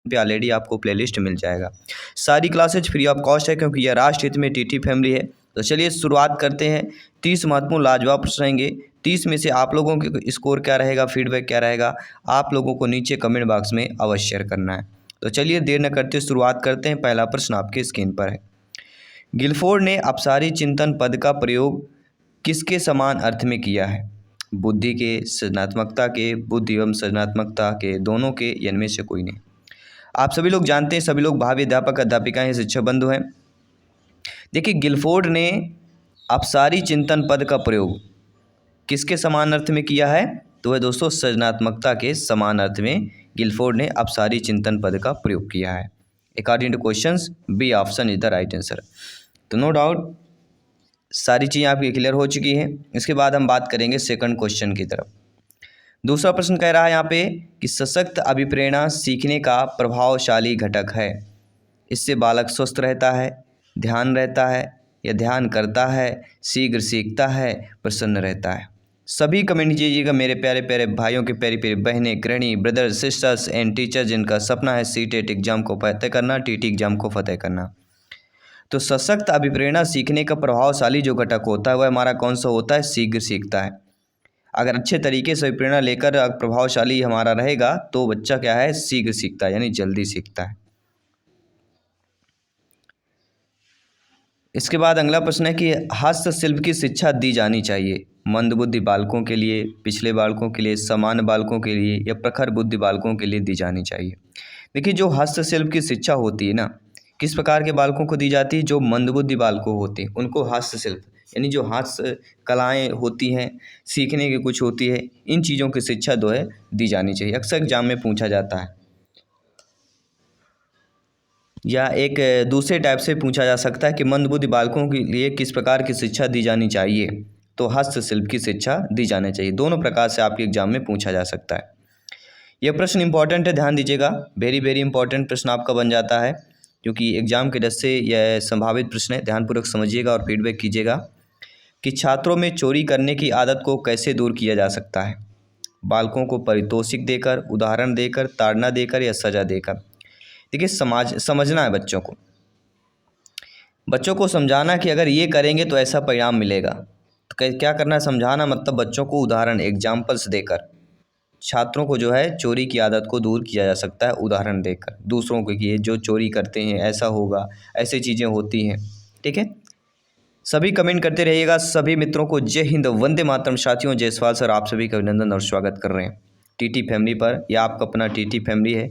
पे ऑलरेडी आपको प्लेलिस्ट मिल जाएगा। सारी क्लासेज फ्री ऑफ कॉस्ट है क्योंकि यह राष्ट्र हित में टीटी फैमिली है। तो चलिए शुरुआत करते हैं। 30 महत्वपूर्ण लाजवाब प्रश्न रहेंगे। 30 में से आप लोगों के स्कोर क्या रहेगा, फीडबैक क्या रहेगा, आप लोगों को नीचे कमेंट बॉक्स में अवश्य शेयर करना है। तो चलिए देर न करते शुरुआत करते हैं। पहला प्रश्न आपके स्क्रीन पर है। गिलफोर्ड ने अपसारी चिंतन पद का प्रयोग किसके समान अर्थ में किया है? बुद्धि के, सृजनात्मकता के, बुद्धि एवं सृजनात्मकता के, दोनों के, या इनमें से कोई नहीं। आप सभी लोग जानते हैं, सभी लोग भावी अध्यापक अध्यापिकाएं, शिक्षक बंधु हैं। देखिए, गिलफोर्ड ने अपसारी चिंतन पद का प्रयोग किसके समान अर्थ में किया है? तो है दोस्तों सृजनात्मकता के समान अर्थ में गिलफोर्ड ने अपसारी चिंतन पद का प्रयोग किया है। According to questions B option is the right answer. तो नो डाउट सारी चीज़ें आपकी क्लियर हो चुकी हैं। इसके बाद हम बात करेंगे सेकंड क्वेश्चन की तरफ। दूसरा प्रश्न कह रहा है यहाँ पे कि सशक्त अभिप्रेरणा सीखने का प्रभावशाली घटक है। इससे बालक स्वस्थ रहता है, ध्यान रहता है या ध्यान करता है, शीघ्र सीखता है, प्रसन्न रहता है। सभी कमेंट कीजिएगा मेरे प्यारे प्यारे भाइयों के, प्यारी प्यारी बहनें, गृहिणी, ब्रदर्स, सिस्टर्स एंड टीचर जिनका सपना है सीटेट एग्जाम को फतेह करना, टीटी एग्जाम को फतेह करना। तो सशक्त अभिप्रेरणा सीखने का प्रभावशाली जो घटक होता है वह हमारा कौन सा होता है? शीघ्र सीखता है। अगर अच्छे तरीके से प्रेरणा लेकर प्रभावशाली हमारा रहेगा तो बच्चा क्या है? शीघ्र सीखता है, यानी जल्दी सीखता है। इसके बाद अगला प्रश्न है कि हस्तशिल्प की शिक्षा दी जानी चाहिए मंदबुद्धि बालकों के लिए, पिछले बालकों के लिए, सामान्य बालकों के लिए या प्रखर बुद्धि बालकों के लिए दी जानी चाहिए। देखिए, जो हस्तशिल्प की शिक्षा होती है ना, किस प्रकार के बालकों को दी जाती है? जो मंदबुद्धि बालकों होते हैं उनको हस्तशिल्प यानी जो हाथ से कलाएँ होती हैं, सीखने की कुछ होती है, इन चीज़ों की शिक्षा जो है दी जानी चाहिए। अक्सर एग्जाम में पूछा जाता है, या एक दूसरे टाइप से पूछा जा सकता है कि मंदबुद्धि बालकों के लिए किस प्रकार की शिक्षा दी जानी चाहिए? तो हस्तशिल्प की शिक्षा दी जानी चाहिए। दोनों प्रकार से आपके एग्जाम में पूछा जा सकता है। यह प्रश्न इंपॉर्टेंट है, ध्यान दीजिएगा। वेरी वेरी इंपॉर्टेंट प्रश्न आपका बन जाता है क्योंकि एग्जाम के दृष्टि से यह संभावित प्रश्न है। ध्यानपूर्वक समझिएगा और फीडबैक कीजिएगा कि छात्रों में चोरी करने की आदत को कैसे दूर किया जा सकता है? बालकों को पारितोषिक देकर, उदाहरण देकर, ताड़ना देकर या सजा देकर। देखिए, समझना है बच्चों को समझाना कि अगर ये करेंगे तो ऐसा परिणाम मिलेगा। तो क्या करना है? समझाना, मतलब बच्चों को उदाहरण, एग्जाम्पल्स देकर छात्रों को जो है चोरी की आदत को दूर किया जा सकता है, उदाहरण देकर दूसरों को कि ये जो चोरी करते हैं ऐसा होगा, ऐसी चीज़ें होती हैं। ठीक है, सभी कमेंट करते रहिएगा। सभी मित्रों को जय हिंद, वंदे मातरम। साथियों, जयसवाल सर आप सभी का अभिनंदन और स्वागत कर रहे हैं टीटी फैमिली पर। यह आपका अपना टीटी फैमिली है।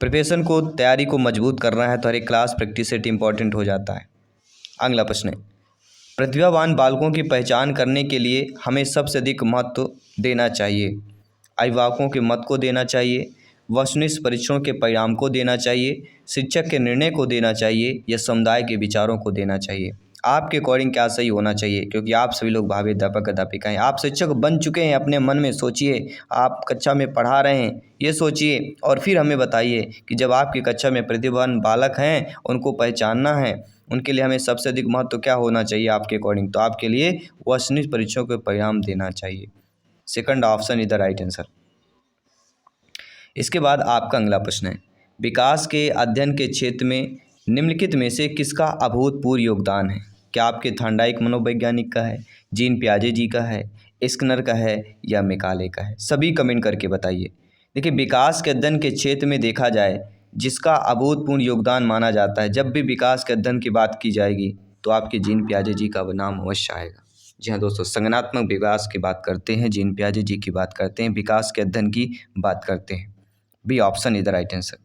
प्रिपरेशन को, तैयारी को मजबूत करना है तो हर एक क्लास प्रैक्टिस सेट इंपॉर्टेंट हो जाता है। अगला प्रश्न है, प्रतिभावान बालकों की पहचान करने के लिए हमें सबसे अधिक महत्व देना चाहिए? अभिभावकों के मत को देना चाहिए, वस्तुनिष्ठ परीक्षणों के परिणाम को देना चाहिए, शिक्षक के निर्णय को देना चाहिए या समुदाय के विचारों को देना चाहिए? आपके अकॉर्डिंग क्या सही होना चाहिए? क्योंकि आप सभी लोग भावी अध्यापक अध्यापिका हैं, आप शिक्षक बन चुके हैं। अपने मन में सोचिए, आप कक्षा में पढ़ा रहे हैं, ये सोचिए और फिर हमें बताइए कि जब आपकी कक्षा में प्रतिभावान बालक हैं, उनको पहचानना है, उनके लिए हमें सबसे अधिक महत्व क्या होना चाहिए आपके अकॉर्डिंग? तो आपके लिए वस्तुनिष्ठ परीक्षाओं के परिणाम देना चाहिए। Second option is the right answer. इसके बाद आपका अगला प्रश्न है, विकास के अध्ययन के क्षेत्र में निम्नलिखित में से किसका अभूतपूर्व योगदान है? क्या आपके थांडाइक मनोवैज्ञानिक का है, जीन पियाजे जी का है, स्किनर का है या मेकाले का है? सभी कमेंट करके बताइए। देखिए, विकास के अध्ययन के क्षेत्र में देखा जाए जिसका अभूतपूर्व योगदान माना जाता है, जब भी विकास के अध्ययन की बात की जाएगी तो आपके जीन पियाजे जी का नाम अवश्य आएगा। जी हाँ दोस्तों, संज्ञानात्मक विकास की बात करते हैं, जीन पियाजे जी की बात करते हैं, विकास के अध्ययन की बात करते हैं। B option is the right answer.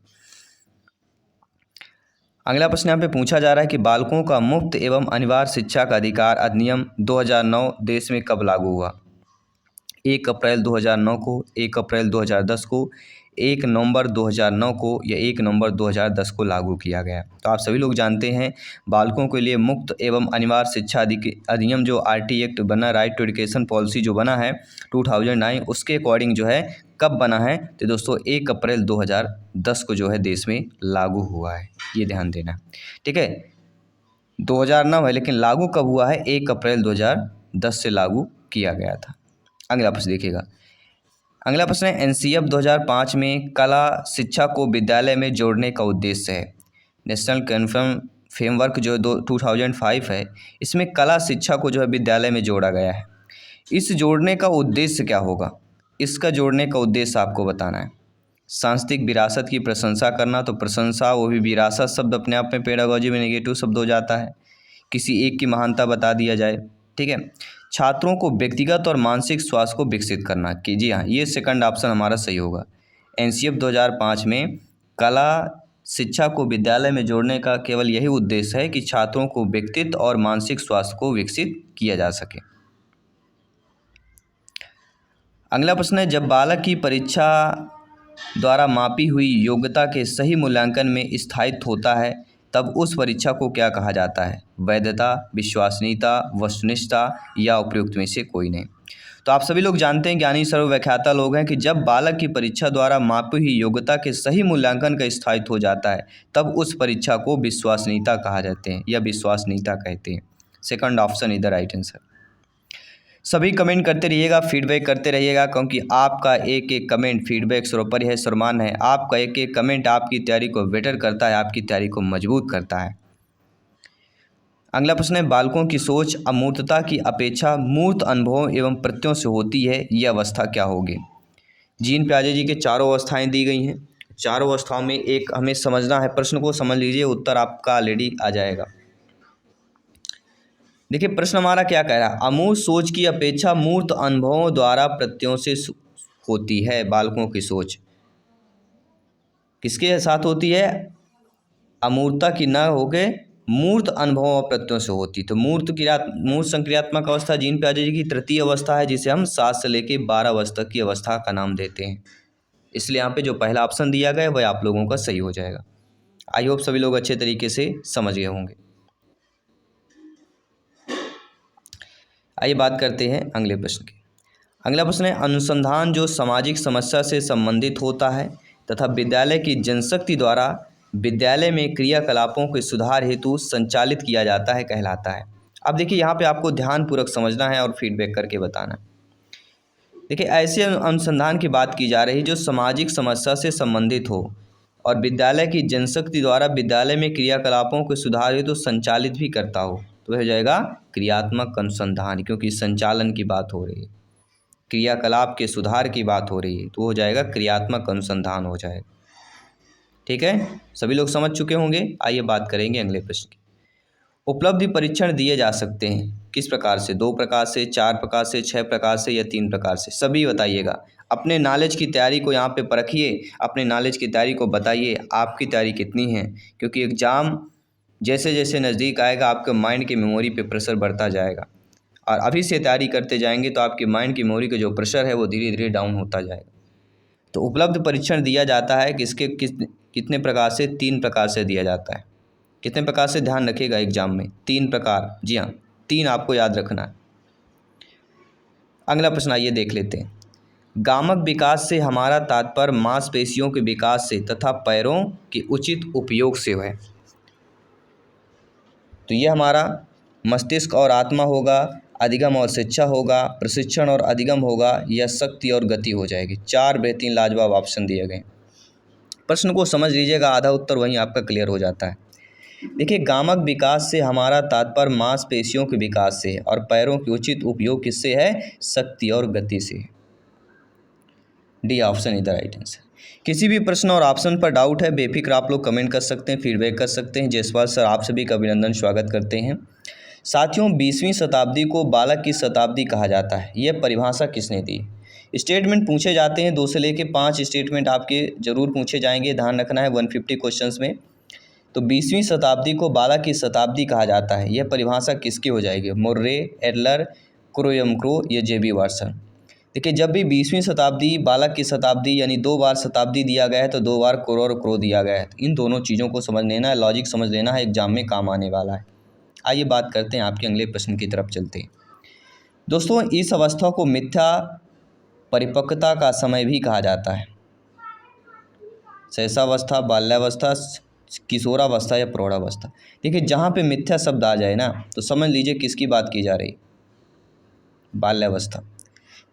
अगला प्रश्न यहाँ पे पूछा जा रहा है कि बालकों का मुफ्त एवं अनिवार्य शिक्षा का अधिकार अधिनियम 2009 देश में कब लागू हुआ? 1 अप्रैल 2009 को, 1 अप्रैल 2010 को, 1 नवंबर 2009 को या 1 नवंबर 2010 को लागू किया गया। तो आप सभी लोग जानते हैं बालकों के लिए मुफ्त एवं अनिवार्य शिक्षा अधिनियम जो आरटी एक्ट बना, राइट टू एजुकेशन पॉलिसी जो बना है 2009, उसके अकॉर्डिंग जो है कब बना है? तो दोस्तों 1 अप्रैल 2010 को जो है देश में लागू हुआ है, ये ध्यान देना। ठीक है, 2009 है लेकिन लागू कब हुआ है? 1 अप्रैल 2010 से लागू किया गया था। अगला प्रश्न देखिएगा, अगला प्रश्न है एनसीएफ 2005 में कला शिक्षा को विद्यालय में जोड़ने का उद्देश्य है। नेशनल कन्फर्म फ्रेमवर्क जो 2005 है, इसमें कला शिक्षा को जो है विद्यालय में जोड़ा गया है। इस जोड़ने का उद्देश्य क्या होगा? इसका जोड़ने का उद्देश्य आपको बताना है। सांस्कृतिक विरासत की प्रशंसा करना, तो प्रशंसा वो भी विरासत शब्द अपने आप में पेडागोजी में नेगेटिव शब्द हो जाता है। किसी एक की महानता बता दिया जाए, ठीक है। छात्रों को व्यक्तिगत और मानसिक स्वास्थ्य को विकसित करना, कि जी हाँ, ये सेकंड ऑप्शन हमारा सही होगा। एनसीएफ 2005 में कला शिक्षा को विद्यालय में जोड़ने का केवल यही उद्देश्य है कि छात्रों को व्यक्तित्व और मानसिक स्वास्थ्य को विकसित किया जा सके। अगला प्रश्न है जब बालक की परीक्षा द्वारा मापी हुई योग्यता के सही मूल्यांकन में स्थायित्व होता है तब उस परीक्षा को क्या कहा जाता है? वैधता, विश्वसनीयता, वस्तुनिष्ठता या उपयुक्त में से कोई नहीं। तो आप सभी लोग जानते हैं, ज्ञानी सर्वव्याख्याता लोग हैं, कि जब बालक की परीक्षा द्वारा मापी हुई योग्यता के सही मूल्यांकन का स्थायित्व हो जाता है तब उस परीक्षा को विश्वसनीयता कहा जाते हैं या विश्वसनीयता कहते हैं। सेकंड ऑप्शन इधर राइट आंसर। सभी कमेंट करते रहिएगा, फीडबैक करते रहिएगा, क्योंकि आपका एक एक कमेंट फीडबैक सर्वोपरि है, सर्वमान्य है। आपका एक एक कमेंट आपकी तैयारी को बेटर करता है, आपकी तैयारी को मजबूत करता है। अगला प्रश्न है बालकों की सोच अमूर्तता की अपेक्षा मूर्त अनुभवों एवं प्रत्ययों से होती है, यह अवस्था क्या होगी? जीन पियाजे जी के चारों अवस्थाएं दी गई हैं। चारों अवस्थाओं में एक हमें समझना है। प्रश्न को समझ लीजिए, उत्तर आपका ऑलरेडी आ जाएगा। देखिए प्रश्न हमारा क्या कह रहा है, अमूर्त सोच की अपेक्षा मूर्त अनुभवों द्वारा प्रत्ययों से होती है। बालकों की सोच किसके साथ होती है? अमूर्तता की न होके मूर्त अनुभवों और प्रत्ययों से होती। तो मूर्त संक्रियात्मक अवस्था जीन पियाजे जी की तृतीय अवस्था है, जिसे हम 7 से लेके 12 वर्ष तक की अवस्था का नाम देते हैं। इसलिए यहाँ पे जो पहला ऑप्शन दिया गया है वह आप लोगों का सही हो जाएगा। आई होप सभी लोग अच्छे तरीके से समझ गए होंगे। आइए बात करते हैं अगले प्रश्न की। अगला प्रश्न है अनुसंधान जो सामाजिक समस्या से संबंधित होता है तथा विद्यालय की जनशक्ति द्वारा विद्यालय में क्रियाकलापों के सुधार हेतु संचालित किया जाता है कहलाता है। अब देखिए यहाँ पे आपको ध्यानपूर्वक समझना है और फीडबैक करके बताना है। देखिए ऐसे अनुसंधान की बात की जा रही है जो सामाजिक समस्या से संबंधित हो और विद्यालय की जनशक्ति द्वारा विद्यालय में क्रियाकलापों के सुधार हेतु संचालित भी करता हो, तो वह हो जाएगा क्रियात्मक अनुसंधान, क्योंकि संचालन की बात हो रही है, क्रियाकलाप के सुधार की बात हो रही है, तो हो जाएगा क्रियात्मक अनुसंधान हो जाएगा। ठीक है, सभी लोग समझ चुके होंगे। आइए बात करेंगे अगले प्रश्न की। उपलब्धि परीक्षण दिए जा सकते हैं किस प्रकार से? 2 प्रकार से, 4 प्रकार से, 6 प्रकार से या 3 प्रकार से? सभी बताइएगा। अपने नॉलेज की तैयारी को यहाँ पे परखिए, अपने नॉलेज की तैयारी को बताइए, आपकी तैयारी कितनी है, क्योंकि एग्ज़ाम जैसे जैसे नज़दीक आएगा आपके माइंड की मेमोरी पे प्रेशर बढ़ता जाएगा और अभी से तैयारी करते जाएंगे तो आपकी माइंड की मेमोरी का जो प्रेशर है वो धीरे धीरे डाउन होता जाएगा। तो उपलब्ध परीक्षण दिया जाता है कितने प्रकार से? 3 प्रकार से दिया जाता है। कितने प्रकार से? ध्यान रखिएगा एग्जाम में 3 प्रकार। जी हाँ, 3 आपको याद रखना है। अगला प्रश्न आइए देख लेते हैं। गामक विकास से हमारा तात्पर्य मांसपेशियों के विकास से तथा पैरों के उचित उपयोग से है। तो ये हमारा मस्तिष्क और आत्मा होगा, अधिगम और शिक्षा होगा, प्रशिक्षण और अधिगम होगा, या शक्ति और गति हो जाएगी। 4 बेहतरीन लाजवाब ऑप्शन दिए गए। प्रश्न को समझ लीजिएगा, आधा उत्तर वहीं आपका क्लियर हो जाता है। देखिए गामक विकास से हमारा तात्पर्य मांसपेशियों के विकास से और पैरों के उचित उपयोग किससे है? शक्ति और गति से। डी ऑप्शन इधर राइट आंसर। किसी भी प्रश्न और ऑप्शन पर डाउट है बेफिक्र आप लोग कमेंट कर सकते हैं, फीडबैक कर सकते हैं। जयसवाल सर आप सभी का अभिनंदन, स्वागत करते हैं। साथियों 20वीं शताब्दी को बालक की शताब्दी कहा जाता है, यह परिभाषा किसने दी? स्टेटमेंट पूछे जाते हैं, 2 से लेके 5 स्टेटमेंट आपके जरूर पूछे जाएंगे, ध्यान रखना है 150 क्वेश्चंस में। तो 20वीं शताब्दी को बालक की शताब्दी कहा जाता है, यह परिभाषा किसकी हो जाएगी? मुर्रे, एडलर, क्रोयमक्रो या जेबी वाटसन? देखिए जब भी 20वीं शताब्दी बालक की शताब्दी यानी 2 बार शताब्दी दिया गया है तो 2 बार क्रो और क्रो दिया गया है। इन दोनों चीज़ों को समझ लेना है, लॉजिक समझ लेना है, एग्जाम में काम आने वाला है। आइए बात करते हैं आपके अगले प्रश्न की तरफ चलते हैं। दोस्तों इस अवस्था को मिथ्या परिपक्वता का समय भी कहा जाता है। शैशवावस्था, बाल्यावस्था, किशोरावस्था या प्रौढ़ावस्था। देखिए जहाँ पे मिथ्या शब्द आ जाए ना तो समझ लीजिए किसकी बात की जा रही? बाल्यावस्था।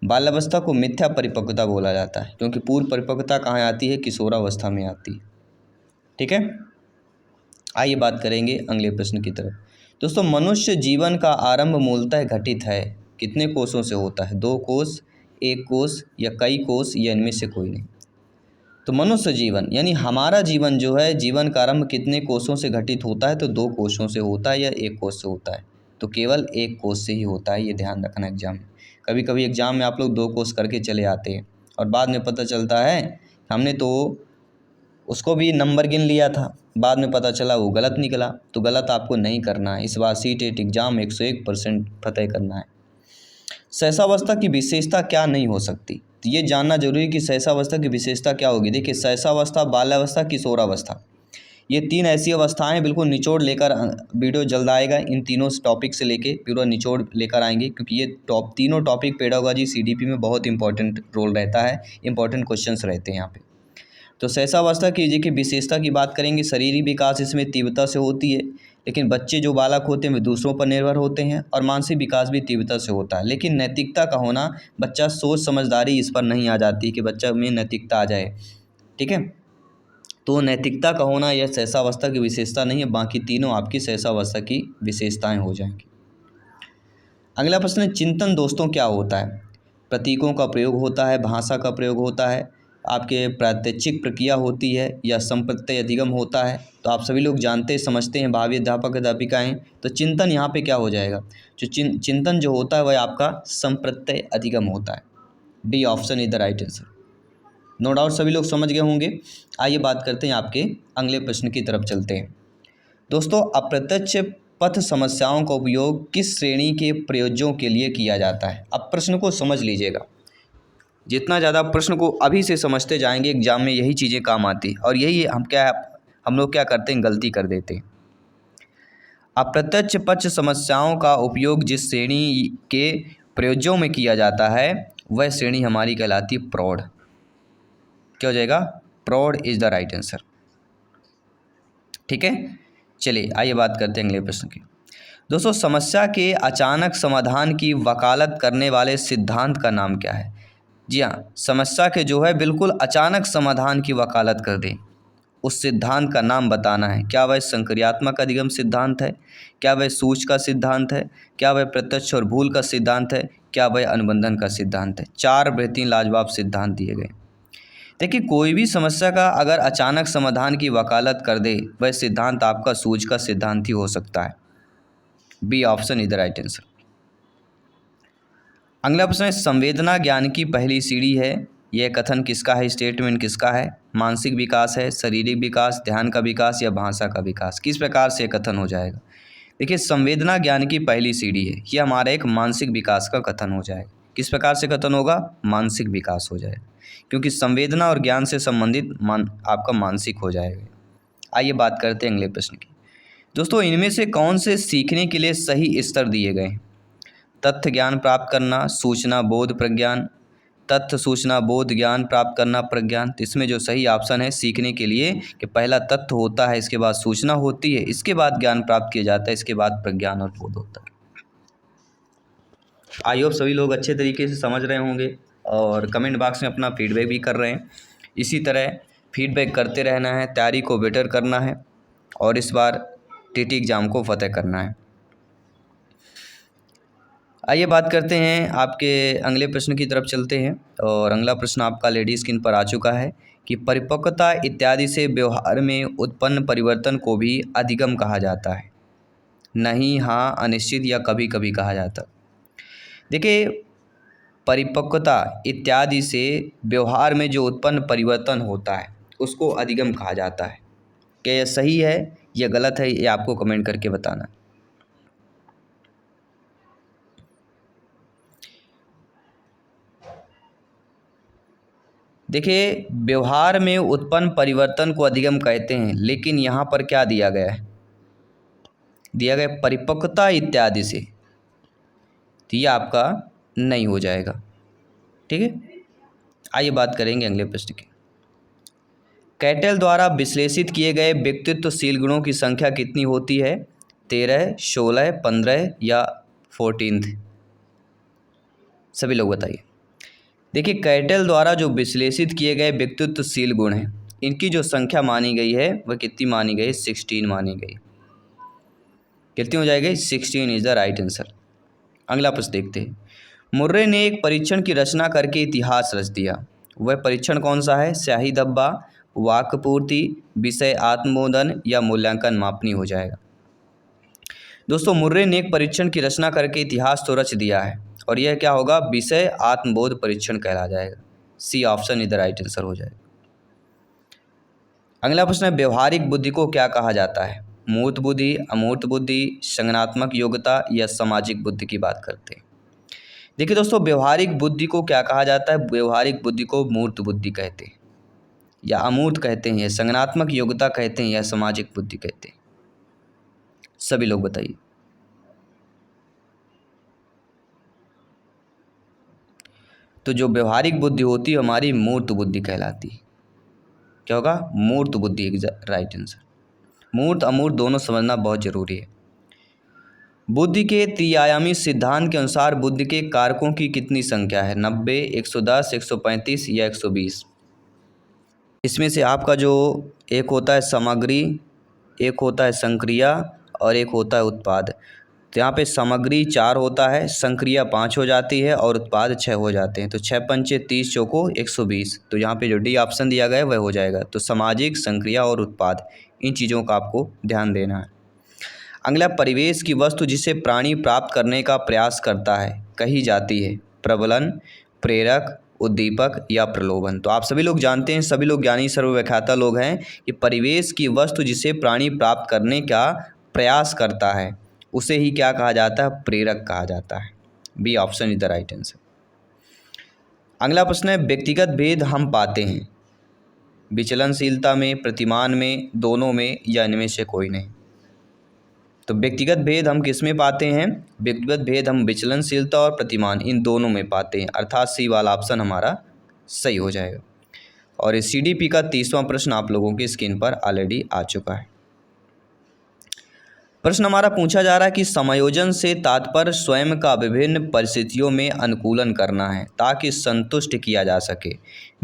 बाल्यावस्था को मिथ्या परिपक्वता बोला जाता है, क्योंकि पूर्व परिपक्वता कहाँ आती है? किशोरावस्था में आती है। ठीक है, आइए बात करेंगे अगले प्रश्न की तरफ। दोस्तों, मनुष्य जीवन का आरंभ मूलतः घटित है कितने कोषों से होता है? 2 कोष, 1 कोष या कई कोष, या इनमें से कोई नहीं। तो मनुष्य जीवन यानी हमारा जीवन जो है, जीवन का आरंभ कितने कोषों से घटित होता है? तो 2 कोषों से होता है या 1 कोष से होता है? तो केवल 1 कोष से ही होता है, ये ध्यान रखना एग्जाम में। कभी कभी एग्जाम में आप लोग 2 कोष करके चले आते हैं और बाद में पता चलता है हमने तो उसको भी नंबर गिन लिया था, बाद में पता चला वो गलत निकला। तो गलत आपको नहीं करना है, इस बार सीटेट एग्जाम 101% फतेह करना है। शैशवावस्था की विशेषता क्या नहीं हो सकती? तो ये जानना जरूरी है कि शैशवावस्था की विशेषता क्या होगी। देखिए, शैशवावस्था, बाल्यावस्था, किशोरावस्था, ये 3 ऐसी अवस्थाएं बिल्कुल निचोड़ लेकर वीडियो जल्द आएगा। इन तीनों टॉपिक से लेके पूरा निचोड़ लेकर आएंगे, क्योंकि ये तीनों टॉपिक पेडागोजी सीडीपी में बहुत इंपॉर्टेंट रोल रहता है, इंपॉर्टेंट क्वेश्चंस रहते हैं यहाँ पे। तो शैशवावस्था की देखिए विशेषता की बात करेंगे, शारीरिक विकास इसमें तीव्रता से होती है, लेकिन बच्चे जो बालक होते हैं वे दूसरों पर निर्भर होते हैं, और मानसिक विकास भी तीव्रता से होता है। लेकिन नैतिकता का होना, बच्चा सोच समझदारी इस पर नहीं आ जाती कि बच्चा में नैतिकता आ जाए। ठीक है, तो नैतिकता का होना यह शैशवावस्था की विशेषता नहीं है, बाकी तीनों आपकी शैशवावस्था की विशेषताएं हो जाएंगी। अगला प्रश्न है, चिंतन दोस्तों क्या होता है? प्रतीकों का प्रयोग होता है, भाषा का प्रयोग होता है, आपके प्रात्यक्षिक प्रक्रिया होती है, या संप्रत्यय अधिगम होता है? तो आप सभी लोग जानते समझते हैं, भावी अध्यापक अध्यापिकाएँ। तो चिंतन यहाँ पे क्या हो जाएगा? जो चिंतन जो होता है वह आपका संप्रत्यय अधिगम होता है। D option is the right answer. No doubt सभी लोग समझ गए होंगे। आइए बात करते हैं आपके अगले प्रश्न की तरफ चलते हैं। दोस्तों, अप्रत्यक्ष पथ समस्याओं का उपयोग किस श्रेणी के प्रयोज्यों के लिए किया जाता है? अब प्रश्न को समझ लीजिएगा, जितना ज़्यादा प्रश्न को अभी से समझते जाएंगे एग्जाम में यही चीज़ें काम आती, और यही हम लोग क्या करते हैं, गलती कर देते हैं। अप्रत्यक्ष पथ समस्याओं का उपयोग जिस श्रेणी के प्रयोज्यों में किया जाता है वह श्रेणी हमारी कहलाती है प्रौढ़। क्या हो जाएगा? प्रौढ़ इज द राइट आंसर। ठीक है, चलिए आइए बात करते हैं अगले प्रश्न की। दोस्तों, समस्या के अचानक समाधान की वकालत करने वाले सिद्धांत का नाम क्या है? जी हाँ, समस्या के जो है बिल्कुल अचानक समाधान की वकालत कर दे, उस सिद्धांत का नाम बताना है। क्या वह संक्रियात्मक अधिगम सिद्धांत है? क्या वह सूच का सिद्धांत है? क्या वह प्रत्यक्ष और भूल का सिद्धांत है? क्या वह अनुबंधन का सिद्धांत है? 4 बेहतरीन लाजवाब सिद्धांत दिए गए। देखिए, कोई भी समस्या का अगर अचानक समाधान की वकालत कर दे वह सिद्धांत आपका सूझ का सिद्धांत ही हो सकता है। B option is the right answer. अगला प्रश्न है, संवेदना ज्ञान की पहली सीढ़ी है, यह कथन किसका है? स्टेटमेंट किसका है? मानसिक विकास है, शारीरिक विकास, ध्यान का विकास, या भाषा का विकास? किस प्रकार से कथन हो जाएगा? देखिए, संवेदना ज्ञान की पहली सीढ़ी है, यह हमारा एक मानसिक विकास का कथन हो जाएगा। किस प्रकार से कथन होगा? मानसिक विकास हो जाएगा, क्योंकि संवेदना और ज्ञान से संबंधित आपका मानसिक हो जाएगा। आइए बात करते हैं अगले प्रश्न की। दोस्तों, इनमें से कौन से सीखने के लिए सही स्तर दिए गए हैं? तथ्य ज्ञान प्राप्त करना, सूचना बोध प्रज्ञान, तथ्य सूचना बोध ज्ञान प्राप्त करना प्रज्ञान। तो इसमें जो सही ऑप्शन है सीखने के लिए कि पहला तथ्य होता है, इसके बाद सूचना होती है, इसके बाद ज्ञान प्राप्त किया जाता है, इसके बाद प्रज्ञान और बोध होता है। आई होप सभी लोग अच्छे तरीके से समझ रहे होंगे और कमेंट बॉक्स में अपना फीडबैक भी कर रहे हैं। इसी तरह फीडबैक करते रहना है, तैयारी को बेटर करना है और इस बार टीटी एग्ज़ाम को फतेह करना है। आइए बात करते हैं आपके अगले प्रश्न की तरफ चलते हैं, और अगला प्रश्न आपका लेडी स्क्रीन पर आ चुका है कि परिपक्वता इत्यादि से व्यवहार में उत्पन्न परिवर्तन को भी अधिगम कहा जाता है? नहीं, हाँ, अनिश्चित, या कभी कभी कहा जाता है? देखिए, परिपक्वता इत्यादि से व्यवहार में जो उत्पन्न परिवर्तन होता है उसको अधिगम कहा जाता है। क्या यह सही है या गलत है, ये आपको कमेंट करके बताना। देखिए, व्यवहार में उत्पन्न परिवर्तन को अधिगम कहते हैं, लेकिन यहाँ पर क्या दिया गया है? दिया गया परिपक्वता इत्यादि से, तो ये आपका नहीं हो जाएगा। ठीक है, आइए बात करेंगे अगले प्रश्न की। कैटेल द्वारा विश्लेषित किए गए व्यक्तित्वशील गुणों की संख्या कितनी होती है? 13, 16, 15 या 14? सभी लोग बताइए। देखिए कैटल द्वारा जो विश्लेषित किए गए व्यक्तित्वशील गुण हैं, इनकी जो संख्या मानी गई है वह कितनी मानी गई? 16 मानी गई। कितनी हो जाएगी? 16 इज द राइट आंसर। अगला प्रश्न देखते हैं। मुर्रे ने एक परीक्षण की रचना करके इतिहास रच दिया। वह परीक्षण कौन सा है? स्याही धब्बा, वाक्य पूर्ति, विषय आत्मबोधन या मूल्यांकन मापनी हो जाएगा। दोस्तों मुर्रे ने एक परीक्षण की रचना करके इतिहास तो रच दिया है, और यह क्या होगा? विषय आत्मबोध परीक्षण कहला जाएगा। C option is the right answer हो जाएगा। अगला प्रश्न है, व्यवहारिक बुद्धि को क्या कहा जाता है? मूर्त बुद्धि, अमूर्त बुद्धि, संज्ञानात्मक योग्यता या सामाजिक बुद्धि की बात करते हैं। देखिए दोस्तों व्यवहारिक बुद्धि को क्या कहा जाता है? व्यवहारिक बुद्धि को मूर्त बुद्धि कहते हैं, या अमूर्त कहते हैं, या संज्ञानात्मक योग्यता कहते हैं, या सामाजिक बुद्धि कहते हैं। सभी लोग बताइए। तो जो व्यवहारिक बुद्धि होती है हमारी मूर्त बुद्धि कहलाती है। क्या होगा? मूर्त बुद्धि राइट आंसर। मूर्त अमूर्त दोनों समझना बहुत जरूरी है। बुद्धि के त्रिआयामी सिद्धांत के अनुसार बुद्धि के कारकों की कितनी संख्या है? 90, 110, 135 या 120? इसमें से आपका जो एक होता है सामग्री, एक होता है संक्रिया और एक होता है उत्पाद। तो यहाँ पे सामग्री 4 होता है, संक्रिया 5 हो जाती है और उत्पाद 6 हो जाते हैं। तो 6 पंचे 30 चौको 120। तो यहाँ पे जो डी ऑप्शन दिया गया है वह हो जाएगा। तो सामाजिक, संक्रिया और उत्पाद, इन चीज़ों का आपको ध्यान देना है। अगला, परिवेश की वस्तु जिसे प्राणी प्राप्त करने का प्रयास करता है कही जाती है प्रबलन, प्रेरक, उद्दीपक या प्रलोभन। तो आप सभी लोग जानते हैं, सभी लोग ज्ञानी सर्वव्याख्याता लोग हैं कि परिवेश की वस्तु जिसे प्राणी प्राप्त करने का प्रयास करता है उसे ही क्या कहा जाता है? प्रेरक कहा जाता है। B option is the right answer. अगला प्रश्न है, व्यक्तिगत भेद हम पाते हैं विचलनशीलता में, प्रतिमान में, दोनों में या इनमें से कोई नहीं। तो व्यक्तिगत भेद हम किस में पाते हैं? व्यक्तिगत भेद हम विचलनशीलता और प्रतिमान इन दोनों में पाते हैं, अर्थात सी वाला ऑप्शन हमारा सही हो जाएगा। और इस CDP का 30वां प्रश्न आप लोगों की स्क्रीन पर ऑलरेडी आ चुका है। प्रश्न हमारा पूछा जा रहा है कि समायोजन से तात्पर्य स्वयं का विभिन्न परिस्थितियों में अनुकूलन करना है ताकि संतुष्ट किया जा सके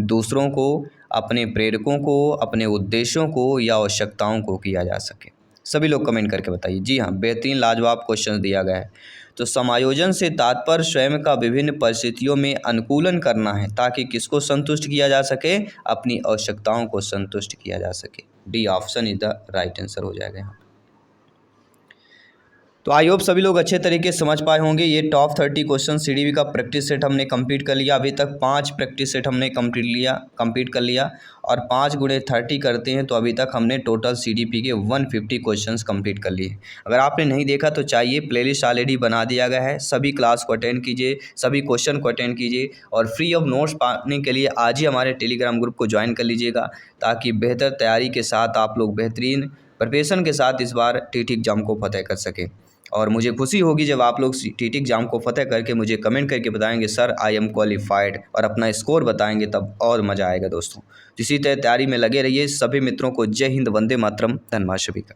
दूसरों को, अपने प्रेरकों को, अपने उद्देश्यों को या आवश्यकताओं को किया जा सके। सभी लोग कमेंट करके बताइए। जी हाँ, बेहतरीन लाजवाब क्वेश्चन दिया गया है। तो समायोजन से तात्पर्य स्वयं का विभिन्न परिस्थितियों में अनुकूलन करना है ताकि किसको संतुष्ट किया जा सके? अपनी आवश्यकताओं को संतुष्ट किया जा सके। D option is the right answer हो जाएगा यहाँ। तो आई होप सभी लोग अच्छे तरीके से समझ पाए होंगे। ये टॉप 30 क्वेश्चन CDP का प्रैक्टिस सेट हमने कंप्लीट कर लिया। अभी तक 5 प्रैक्टिस सेट हमने कंप्लीट कर लिया और 5 गुणे 30 करते हैं तो अभी तक हमने टोटल CDP के 150 क्वेश्चंस कंप्लीट कर लिए। अगर आपने नहीं देखा तो चाहिए, प्लेलिस्ट ऑलरेडी बना दिया गया है। सभी क्लास को अटेंड कीजिए, सभी क्वेश्चन को अटेंड कीजिए और फ्री ऑफ नोट्स पाने के लिए आज ही हमारे टेलीग्राम ग्रुप को ज्वाइन कर लीजिएगा ताकि बेहतर तैयारी के साथ आप लोग बेहतरीन प्रिपरेशन के साथ इस बार TT एग्ज़ाम को फतेह कर सकें। और मुझे खुशी होगी जब आप लोग TT एग्ज़ाम को फतेह करके मुझे कमेंट करके बताएंगे सर आई एम क्वालिफाइड, और अपना स्कोर बताएंगे, तब और मज़ा आएगा दोस्तों। इसी तरह तैयारी में लगे रहिए। सभी मित्रों को जय हिंद, वंदे मातरम, धन्यवाद सभी का।